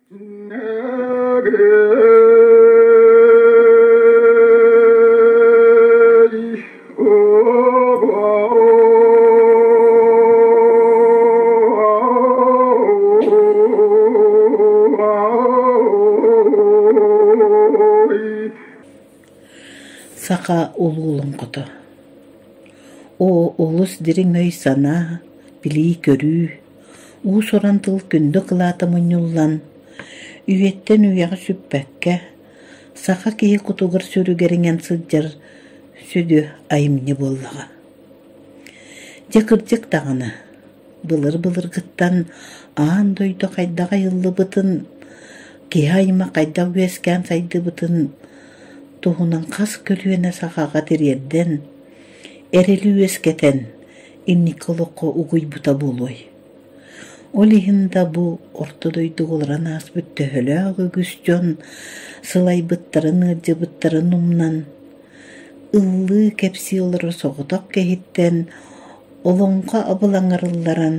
Сақа улуулун қото. О улус дирин сана, били көрүү, уу сорантыл күндө кылаата муньуллан, үйеттен үйяғы сүппәкке, сақа киі кутугар сүрүгеринген сылжар сүдү айымне боллаға. Жекыржек дағаны, былыр-былыр гыттан аан дойду қайдаға йыллы бытын, киі айыма қайда үескен сайды бытын, туһунан қас көлүөнө сахага тирерден эрели үескетен инниколокко угуйбута болой. Ол иһинда бу ортодойду олран аспыт төһөлөөгө күстөн сылайбыттарын ыржыбыттарын умнан ыллыы кепси олоро соготок кехиттен олоңко абылаңарылларан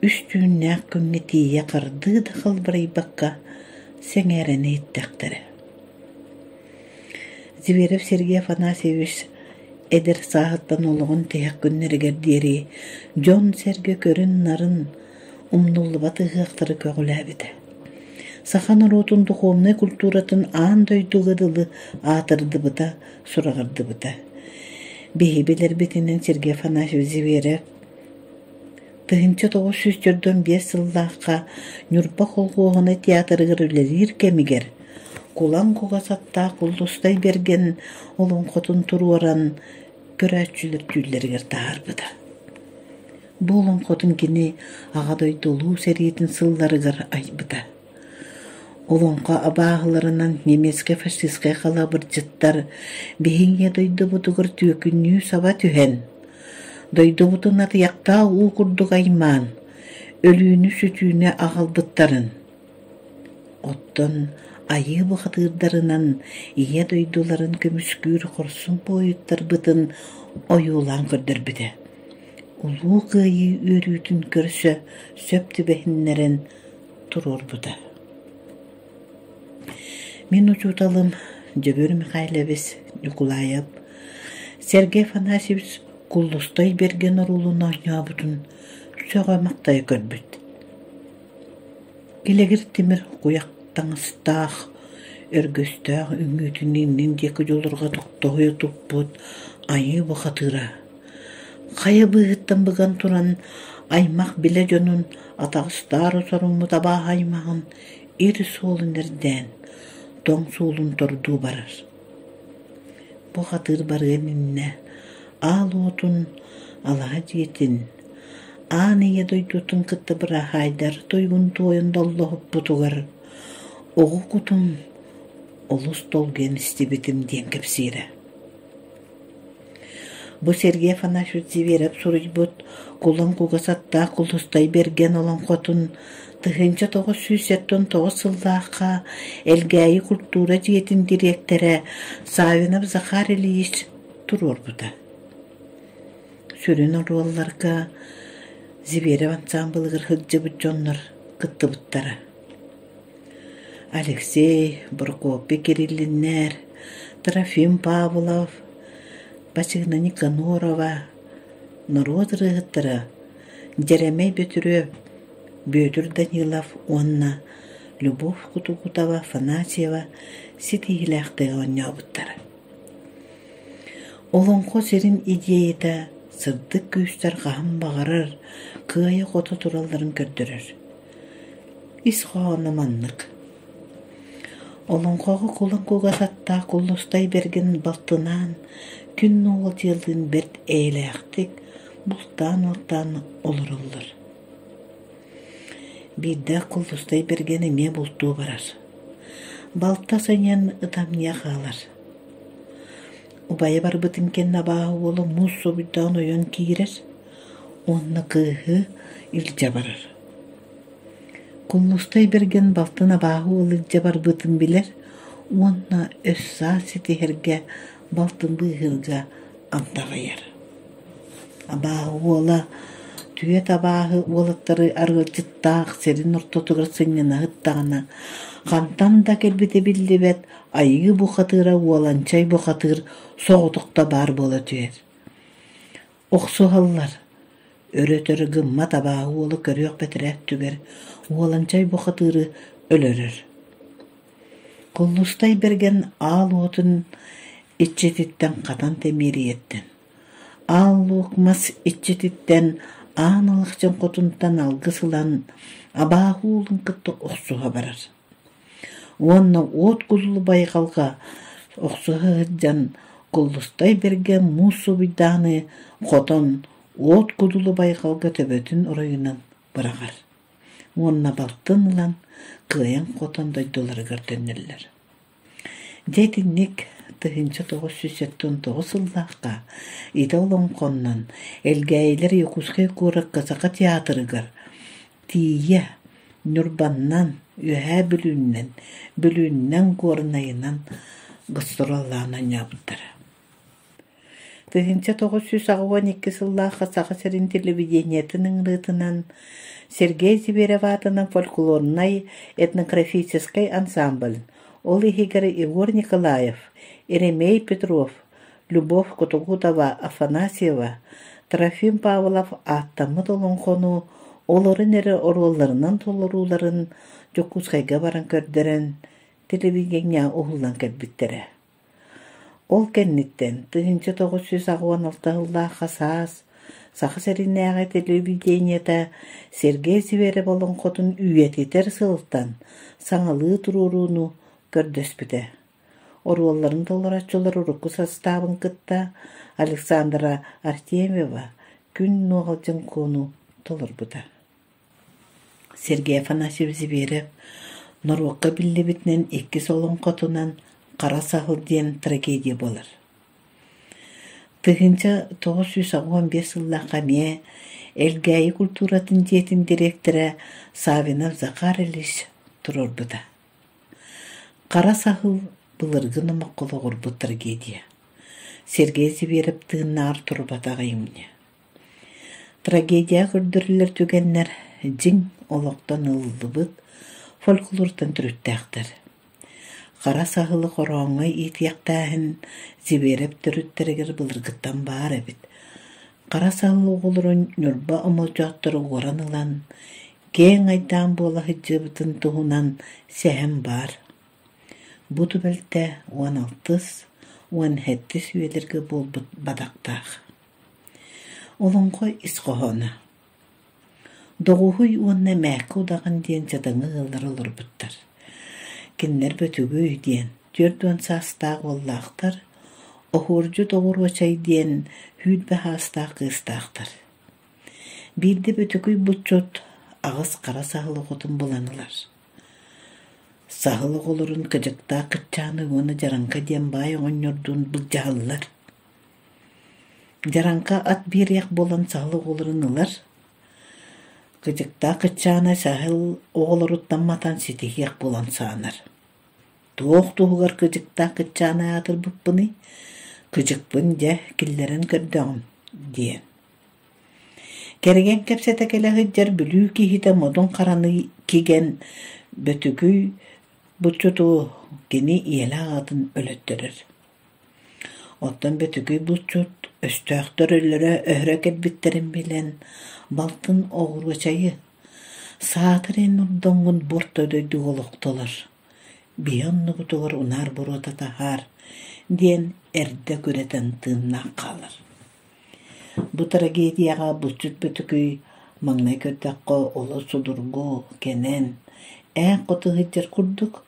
үстүүннээх күңҥэ тиийэ кардыы да халбарайбакка сеңээрене иттээхтере. Зверев Сергей Афанасьевич эдер саахаттан олоғын тиһэк күннэригэр диэри Дьон Серге көрүн нарын умнуллубат ыһыахтары көгүлээбите. Сахан ороотун духовный культуратын аан дойдугадылы аатырдыбыта, сурагардыбыта. Биһибилер битинен Сергей Афанасьевич Зверев тыһынча 945 сыллаахха Нюрба холгуоҕуна театрыгар үлэлиир кемигер кулан кугасаттаа куллустай берген олоңхотун туруаран көрөөчүлөр түүллергер таарбыта. Бу олоңхотун кини агадойдулуу сериитин сылларыгар айбыта. Олоңко абааһыларынан немецке фашистке халабыржыттар биһиңе дойдубутугар түөкүннүү саба түһэн. Дойдубутун атыяктаа уу курдук аймаан өлүүнү сүтүүнэ агалбыттарын. Оттон айы бухатырдарынан ие дойдуларын көмүскүүр хорсун поюттар бытын оюулан көрдөрбүтэ. Улуу кыйы өрүүтүн көрсө сөптү бэхиннерен турурбута. Мен учуталым Жөбөр Михайлович Николаев Сергей Афанасьевич куллустай берген орулун ойнабутун сөҕөмактай көрбүт. Келегир тимир куяктаңыстаах өргөстөөх үңүтүнүнен деки жолорго токтогуя туппут айы бухатыра. Кая быыттан быган туран аймак биле жонун атагыстар соруммут абаа аймагын ир суолун эрден тоң суулун тордуу барар. Бухатыр барыгынынне ал отун алаа жетин аания дойдутун кытта быра хайдар тойгун туойун доллохуп бутугар оҕу кутум олус толген истибитим диэн кепсире. Бу Сергей Афанасьевич Зверев суруйбут кулан кугасаттаа кулустай берген олоңхотун тыһынча 979 сыллаахха элгээйи культура диэтин директоре Савинов Захар Ильич турурбута. Сүрүн оруолларга Зверев ансамблыгар хыджыбыт дьоннор кыттыбыттара. Алексей Буркопи Кириллиннер, Трофим Павлов, Басигна Никанорова, народ рыгыттара, Джеремей Бөтүрөв, Бөтүр Данилов, Онна, Любовь Кутукутова, Афанасьева, ситиилээхтэйэ онньообуттара. Олоңхо серин идеята сырдык күүстер хаһан багарар, кыайа кото туралларын көрдөрөр. Исхоона маннык. Олоңхого кулан кугасаттаа куллустай берген балтынан күн нуол жылдын берт эйлээхтик бултан олоруллар. Бидде куллустай берген эме бултуу барар. Балта санян ытамния хаалар. Убайы барбытын кен набағы олы муз собуйдан ойон киирер, онны кыыхы илже барар. Куллустай берген балтын абағы ол илже барбытын билер, онна өссаа сетихерге балтын быыхырга антағайар. Абағы ола Tüye tabahı oğlatları argılcıttaq serin ortotugar sınnyana hıttağına Xantam da kelbite billibet ayıgı bu xatıra oğlançay bu xatır soğutukta bar bola tüyer. Oqsu hallar. Örötörü gımma tabağı oğlu körüyok betirek tüger. Oğlançay bu xatırı ölörür. Kullustay bergen ağal otun içetitten katan temiriyetten. Ağal okmas içetitten ağanalıkçın kotuntan algısılan abağı oğlun kıttı oqsuğa barar. Onna ot kululu bayqalga oqsuğa hıccan kullustay bergen musu bidağını koton ot kululu bayqalga töbötün orayınan bırakar. Onna baltın ulan kıyan koton doydoları gördönürler. Jetinnik 1979 yıldaqa ita olan konnan elgeyler yokusqay kurak kasaka teatrıgar tiye nurbannan ühe bülünnen kornayınan gıstorallağınan yapıttır. 1992 yıldaqa saqa serin televideniyetinin rıtınan Sergey Zverev атынан folklornay etnografический ансамбль. Ол ихигары Егор Николаев, Еремей Петров, Любовь Котогутова Афанасьева, Трофим Павлов аттамы толонқону оларын әрі оролларынан толыруларын жокускайга баран көрдерен телевидения оғылан кәлбіттері. Ол кәнниттен 1996 жылда қасас Сақы сәрінәғі телевидениета Сергей Зверев болын қотын үйететер сылықтан саңалы тұруруну көрдөспіді. Орвалларын толыратчылар ұрықы составын кытта Александра Артемьева күн ноғалжын кону толыр бұда. Сергей Афанасьев Зверев Норваққа білі бітінен 2 солын қотынан қара сағыл ден трагедия болыр. 1915 yılda kamiye Elgayi Kulturatın Jetin direktörü Savinov Zakharilish turur buda. Kara sahıl bılırgın maqulu bu tragediya. Sergey Zverev tığınar turbata gayımne. Tragediya gürdürülür tügenler jing oloqtan ıldıbıt folklortan türüttəqdir. Kara sahılı koronga itiyaqtahın Zverev türütтерегер bılırgıttan bağır ebit. Kara sahılı oğulurun nürba amolcattırı oranılan, gen aydan bola hıcıbıtın tuğunan sehem var. Bu tübelte 16-17 üyelerge bol badaqtaq. Olonqo isqohona. Doğuhuy onna mäkki udağın diyen çadanı ıldır olur buttar. Kinler bötügü diyen, dördön sastaq ollaqtar, ohurcu doğurvaçay diyen hüdbe hastaq kıstaqtar. Bildi bötügü butçot, ağız kara sahılı qotun bulanılar. Sahılı olurun kıcıqta kıtçanı onu jaranka diyen bay onyorduğun bılcahalılar. Jaranka at bir yak bolan sahılı olurun ılar. Kıcıqta kıtçana sahıl oğuluruttan matan sitih yak bolan sağınır. Tuğugar kıcıqta kıtçana atır bıppını, kıcıqpın ja killerin kırdağım diyen. Keregen kepsete kele hıccar bülü ki hite modun karanı kigen bötügü butçutu geni iyela adın ölöttürür. Ottan bötügü butçut östöktörülere öhreket bitterin bilen baltın oğurvaçayı saatırın urdongun bortoyduydu oluqtolar. Biyanlı kutuğur unar burota tahar diyen erde göreten tığına kalır. Bu tragediyaga butçut bötügü magnay kördaqqa olu sudurgu kenen qotu hıccar kurduk.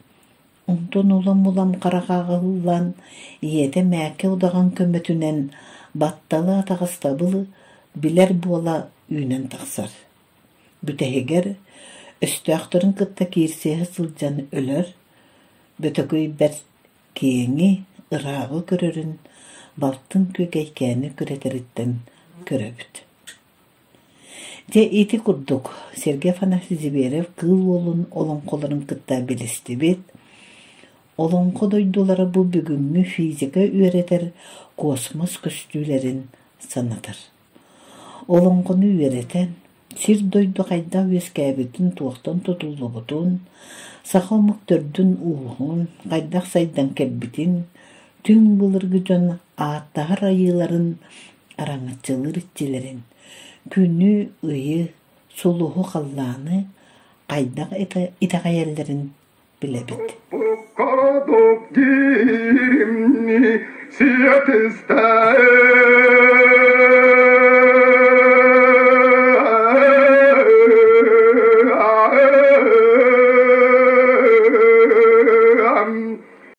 Ondan ulam qaraqağı ulan iyede mäke udağan kömötünen battalı atağıstabılı biler bola üynen taqsar. Büteheger östöktörün kıtta kirsehe sılcan ölür. Bötögüy ber kiyeni ırağı görürün baltın kögeykeni küreteritten köröbüt. Je iti kurduk. Sergey Afanassiy Zverev kıl olun olonqoların kıtta bilesti bit. Olonqo doyduları bu bugünkü fizika üreter kosmos köstülerin sanadır. Olonqonu üreten Сир дойду кайда үескәбитин туохтан тутуллубутун, сахомук төрдүн уухун, кайдах сайдан кэббитин, түн былыргы жон ааттахар айыларын араңачылыр итчилерин, күнү ыйы сулуху халлааны кайдах итагайеллерин билебит. Kadok girimni siyatistayım